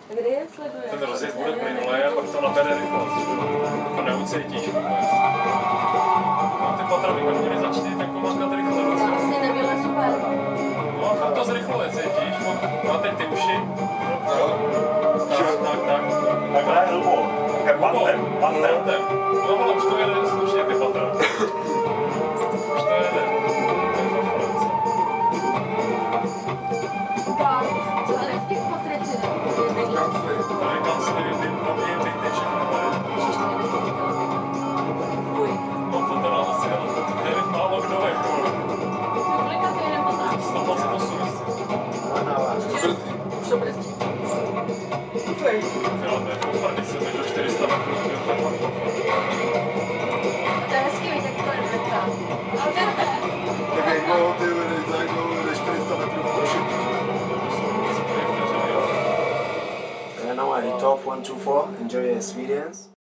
Kdy je sleduje? Ten rozjezd bude plynulej a pak to nabere rychlost. To neucítíš vůbec. No, ty patra by pak měly začít jako makat rychle. To asi nevylezu ven. No, tak to zrychluje, cítíš? No a teď ty uši. Tak. Takhle hluboko. Pantem. No ale už to jede slušně, ty patra. Už to jede. Co ale v těch patrech si Tady kancly, ty všechno. No to teda asi je málo kdo jako. Kolika to je nebo tak? 128. Už to brzdí. Jo, to je poprvé se do 400 metrů. To je hezky, víš, jak to je vrtá. Ale to je Tak jak dlouho ty vedeš, za jak dlouho vedeš 400 metrů prošit? And now I top 124, enjoy your experience.